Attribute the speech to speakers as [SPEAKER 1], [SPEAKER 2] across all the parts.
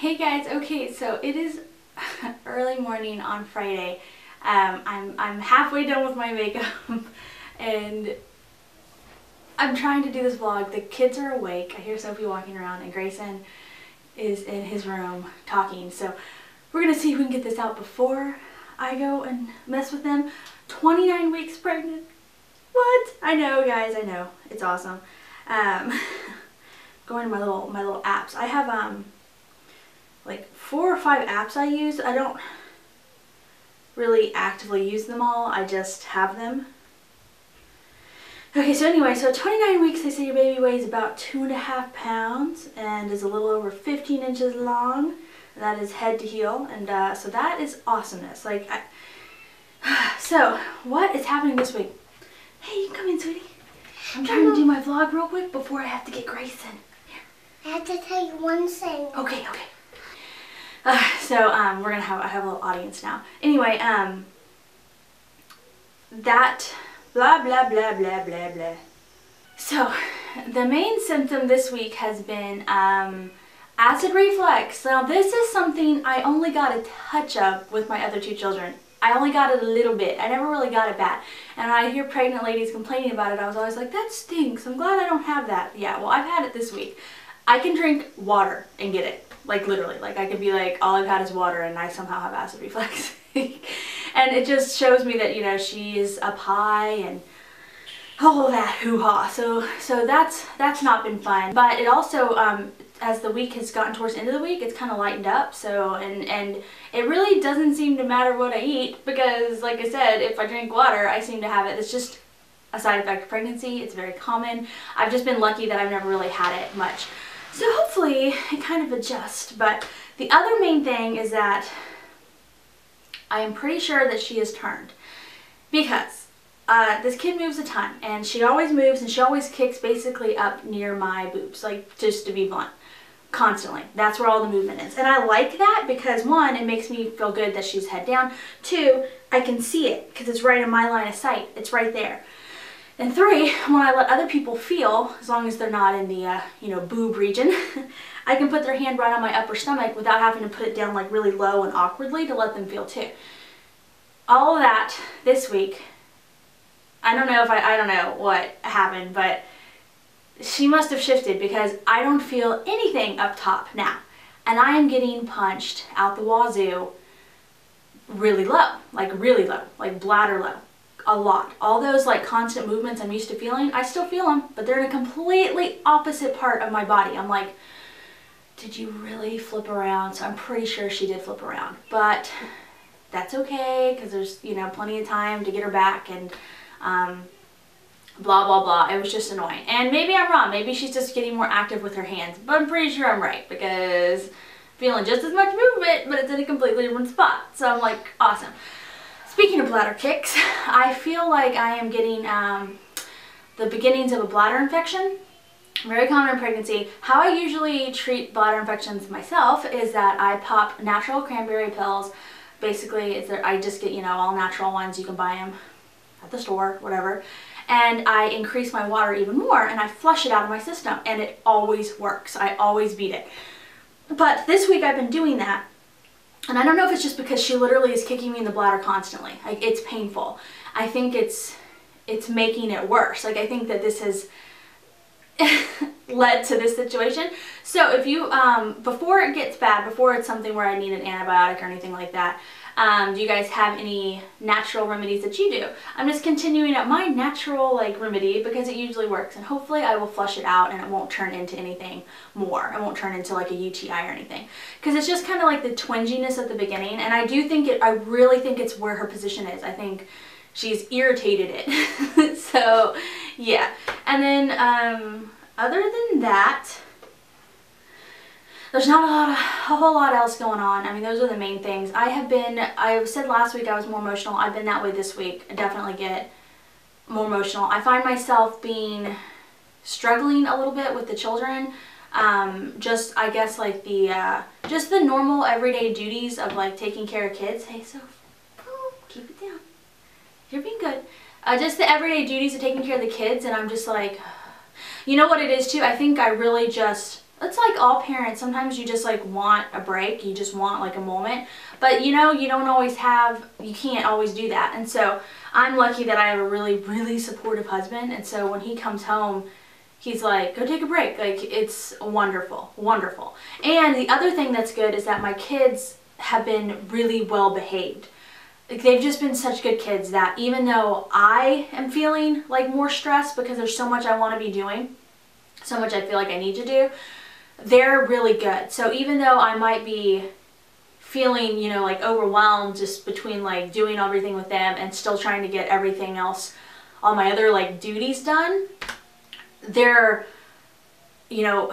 [SPEAKER 1] Hey guys, okay, so it is early morning on Friday. I'm halfway done with my makeup and I'm trying to do this vlog. The kids are awake. I hear Sophie walking around and Grayson is in his room talking. So we're gonna see if we can get this out before I go and mess with them. 29 weeks pregnant. What? I know, guys, I know. It's awesome. Going to my little apps. I have like 4 or 5 apps I use. I don't really actively use them all. I just have them. Okay, so anyway, so 29 weeks, they say your baby weighs about 2.5 pounds and is a little over 15 inches long. That is head to heel, and so that is awesomeness. Like, so what is happening this week? Hey, you can come in, sweetie. I'm trying to do my vlog real quick before I have to get Grayson. Here.
[SPEAKER 2] I have to tell you one thing.
[SPEAKER 1] Okay. So we're gonna I have a little audience now. Anyway, that blah blah blah blah blah blah. So the main symptom this week has been acid reflux. Now this is something I only got a touch of with my other 2 children. I only got it a little bit. I never really got it bad. And I hear pregnant ladies complaining about it. I was always like, that stinks. I'm glad I don't have that. Yeah, well, I've had it this week. I can drink water and get it. Like literally, like I could be like, all I've had is water and I somehow have acid reflux. And it just shows me that, you know, she is up high and all that hoo-ha. So that's not been fun. But it also, as the week has gotten towards the end of the week, it's kind of lightened up. So, and it really doesn't seem to matter what I eat because, like I said, if I drink water, I seem to have it. It's just a side effect of pregnancy. It's very common. I've just been lucky that I've never really had it much. So hopefully it kind of adjusts. But the other main thing is that I am pretty sure that she has turned because this kid moves a ton and she always moves and she always kicks basically up near my boobs, like just to be blunt, constantly. That's where all the movement is. And I like that because 1, it makes me feel good that she's head down. 2, I can see it because it's right in my line of sight. It's right there. And 3, when I let other people feel, as long as they're not in the, you know, boob region, I can put their hand right on my upper stomach without having to put it down like really low and awkwardly to let them feel too. All of that this week, I don't know what happened, but she must have shifted because I don't feel anything up top now. And I am getting punched out the wazoo really low, like bladder low. A lot. All those like constant movements I'm used to feeling, I still feel them, but they're in a completely opposite part of my body. I'm like, did you really flip around? So I'm pretty sure she did flip around, but that's okay because there's, you know, plenty of time to get her back and blah blah blah. It was just annoying, and maybe I'm wrong. Maybe she's just getting more active with her hands, but I'm pretty sure I'm right because I'm feeling just as much movement, but it's in a completely different spot. So I'm like, awesome. Speaking of bladder kicks, I feel like I am getting the beginnings of a bladder infection. Very common in pregnancy. How I usually treat bladder infections myself is that I pop natural cranberry pills. Basically, I just get, you know, all natural ones. You can buy them at the store, whatever. And I increase my water even more and I flush it out of my system and it always works. I always beat it. But this week I've been doing that. And I don't know if it's just because she literally is kicking me in the bladder constantly. Like, it's painful. I think it's making it worse. Like, I think that this has led to this situation. So if you, before it gets bad, before it's something where I need an antibiotic or anything like that, do you guys have any natural remedies that you do? I'm just continuing up my natural like remedy because it usually works, and hopefully I will flush it out and it won't turn into anything more. It won't turn into like a UTI or anything because it's just kind of like the twinginess at the beginning, and I really think it's where her position is. I think she's irritated it. So yeah, and then other than that, there's not a whole lot else going on. I mean, those are the main things. I said last week I was more emotional. I've been that way this week. I definitely get more emotional. I find myself struggling a little bit with the children. Just, I guess, like just the normal everyday duties of like taking care of kids. Hey, so keep it down. You're being good. Just the everyday duties of taking care of the kids, and I'm just like, you know what it is too? I think I really just it's like all parents. Sometimes you just like want a break. You just want like a moment. But you know, you can't always do that. And so I'm lucky that I have a really, really supportive husband. And so when he comes home, he's like, go take a break. Like, it's wonderful, wonderful. And the other thing that's good is that my kids have been really well behaved. Like, they've just been such good kids that even though I am feeling like more stressed because there's so much I want to be doing, so much I feel like I need to do, they're really good. So even though I might be feeling, you know, like overwhelmed just between like doing everything with them and still trying to get everything else, all my other like duties done, they're, you know,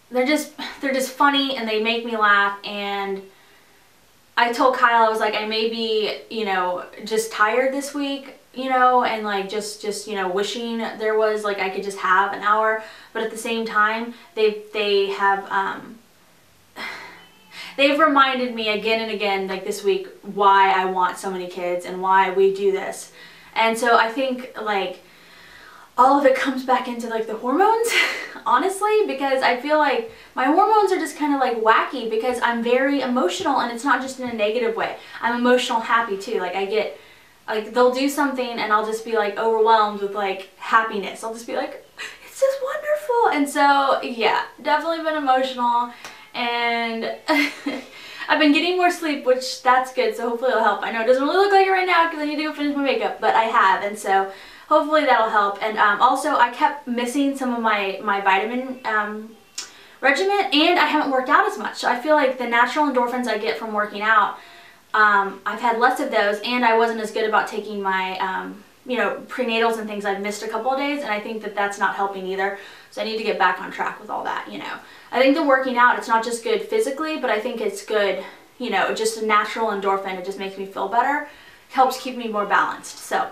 [SPEAKER 1] they're just funny and they make me laugh. And I told Kyle, I was like, I may be, you know, just tired this week, you know, and like just you know, wishing there was like I could just have an hour, but at the same time they have they've reminded me again and again, like this week, why I want so many kids and why we do this. And so I think like all of it comes back into like the hormones, honestly, because I feel like my hormones are just kind of like wacky because I'm very emotional, and it's not just in a negative way. I'm emotional happy too. Like, I get, like, they'll do something and I'll just be like overwhelmed with like happiness. I'll just be like, it's just wonderful. And so yeah, definitely been emotional. And I've been getting more sleep, which that's good, so hopefully it'll help. I know it doesn't really look like it right now because I need to go finish my makeup, but I have, and so hopefully that'll help. And also I kept missing some of my vitamin regimen, and I haven't worked out as much. So I feel like the natural endorphins I get from working out, I've had less of those, and I wasn't as good about taking my you know, prenatals and things. I've missed a couple of days, and I think that that's not helping either. So I need to get back on track with all that, you know. I think the working out, it's not just good physically, but I think it's good, you know, just a natural endorphin. It just makes me feel better, helps keep me more balanced. So,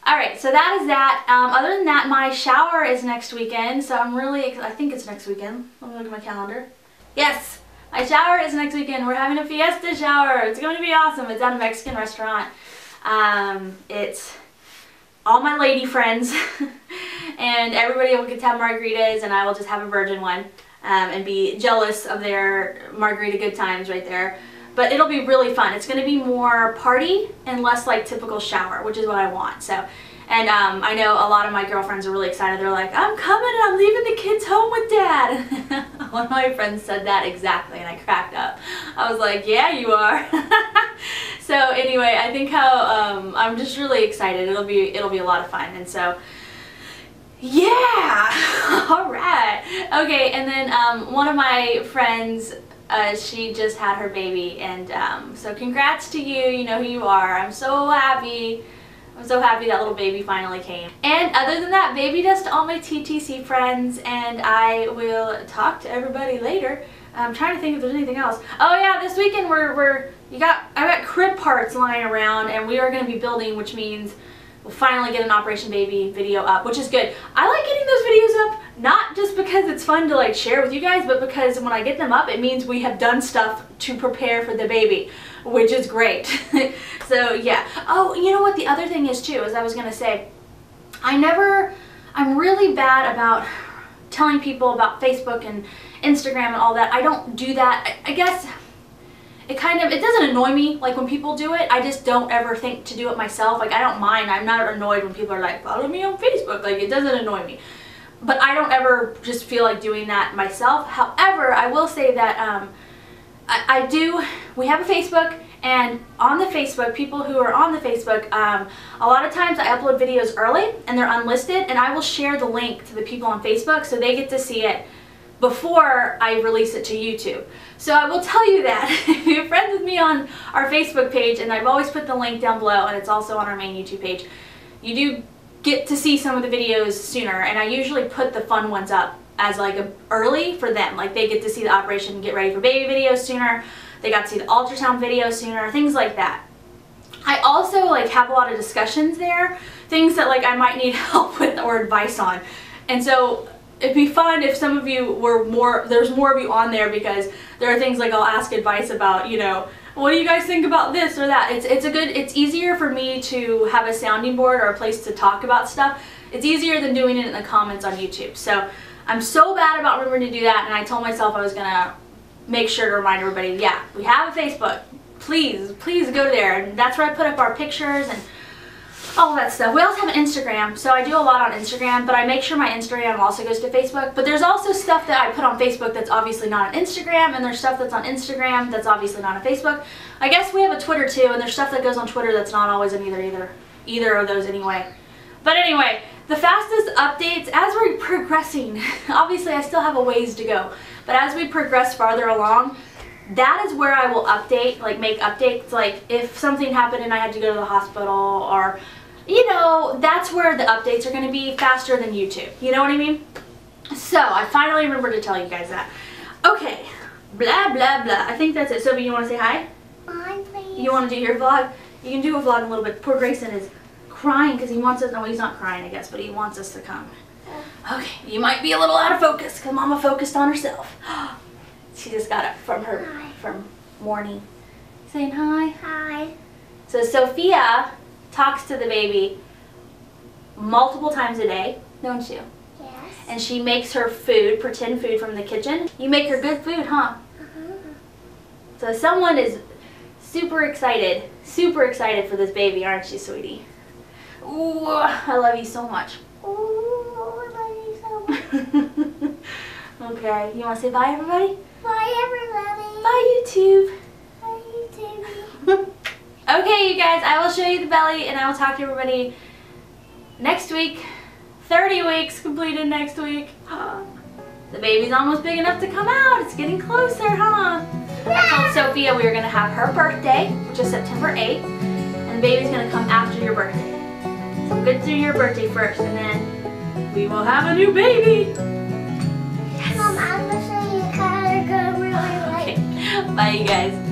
[SPEAKER 1] alright, so that is that. Other than that, my shower is next weekend, so I'm really, I think it's next weekend. Let me look at my calendar. Yes, my shower is next weekend. We're having a fiesta shower. It's going to be awesome. It's at a Mexican restaurant. It's all my lady friends, and everybody will get to have margaritas, and I will just have a virgin one, and be jealous of their margarita good times right there. But it'll be really fun. It's going to be more party and less like typical shower, which is what I want. So, and I know a lot of my girlfriends are really excited. They're like, I'm coming and I'm leaving the kids home with Dad. One of my friends said that exactly, and I cracked up. I was like, yeah, you are. So anyway, I think how I'm just really excited. It'll be a lot of fun. And so yeah. All right. Okay, and then one of my friends, she just had her baby, and so congrats to you. You know who you are. I'm so happy. I'm so happy that little baby finally came. And other than that, baby dust to all my TTC friends, and I will talk to everybody later. I'm trying to think if there's anything else. Oh yeah, this weekend I've got crib parts lying around, and we are going to be building, which means we'll finally get an Operation Baby video up, which is good. I like getting those videos up, not just because it's fun to like share with you guys, but because when I get them up, it means we have done stuff to prepare for the baby, which is great. So yeah. Oh, you know what the other thing is too, as I was going to say, I'm really bad about telling people about Facebook and Instagram and all that. I don't do that. I guess it doesn't annoy me like when people do it. I just don't ever think to do it myself. Like, I don't mind. I'm not annoyed when people are like, follow me on Facebook. Like, it doesn't annoy me. But I don't ever just feel like doing that myself. However, I will say that we have a Facebook, and on the Facebook, people who are on the Facebook, a lot of times I upload videos early and they're unlisted, and I will share the link to the people on Facebook so they get to see it before I release it to YouTube. So I will tell you that if you're friends with me on our Facebook page, and I've always put the link down below, and it's also on our main YouTube page, you do get to see some of the videos sooner, and I usually put the fun ones up as like early for them. Like, they get to see the Operation Get Ready for Baby videos sooner, they got to see the ultrasound videos sooner, things like that. I also like have a lot of discussions there, things that like I might need help with or advice on, and so it'd be fun if some of you there's more of you on there, because there are things like I'll ask advice about, you know, what do you guys think about this or that? It's easier for me to have a sounding board or a place to talk about stuff. It's easier than doing it in the comments on YouTube. So I'm so bad about remembering to do that, and I told myself I was gonna make sure to remind everybody, yeah, we have a Facebook. Please go there, and that's where I put up our pictures and all that stuff. We also have an Instagram, so I do a lot on Instagram, but I make sure my Instagram also goes to Facebook. But there's also stuff that I put on Facebook that's obviously not on Instagram, and there's stuff that's on Instagram that's obviously not on Facebook. I guess we have a Twitter too, and there's stuff that goes on Twitter that's not always on either of those anyway. But anyway, the fastest updates as we're progressing, obviously I still have a ways to go, but as we progress farther along, that is where I will update, like make updates, like if something happened and I had to go to the hospital, or you know, that's where the updates are going to be faster than YouTube. You know what I mean? So, I finally remembered to tell you guys that. Okay. Blah, blah, blah. I think that's it. Sophie, you want to say hi?
[SPEAKER 2] Bye, please.
[SPEAKER 1] You want to do your vlog? You can do a vlog in a little bit. Poor Grayson is crying because he wants us. No, he's not crying, I guess, but he wants us to come. Okay. You might be a little out of focus because Mama focused on herself. She just got up from morning. Saying hi.
[SPEAKER 2] Hi.
[SPEAKER 1] So, Sophia talks to the baby multiple times a day, don't you?
[SPEAKER 2] Yes.
[SPEAKER 1] And she makes her food, pretend food from the kitchen. You make her good food, huh? So someone is super excited for this baby, aren't you, sweetie? Ooh, I love you so much.
[SPEAKER 2] Ooh, I love you so much.
[SPEAKER 1] Okay, you want to say bye, everybody?
[SPEAKER 2] Bye, everybody.
[SPEAKER 1] Bye, YouTube.
[SPEAKER 2] Bye, YouTube.
[SPEAKER 1] Okay, you guys, I will show you the belly, and I will talk to everybody next week. 30 weeks completed next week. The baby's almost big enough to come out. It's getting closer, huh? I told Sophia we were going to have her birthday, which is September 8th, and the baby's going to come after your birthday. So get through your birthday first, and then we will have a new baby.
[SPEAKER 2] Yes. Mom, I'm going to show you how to go really late.
[SPEAKER 1] Okay, bye, you guys.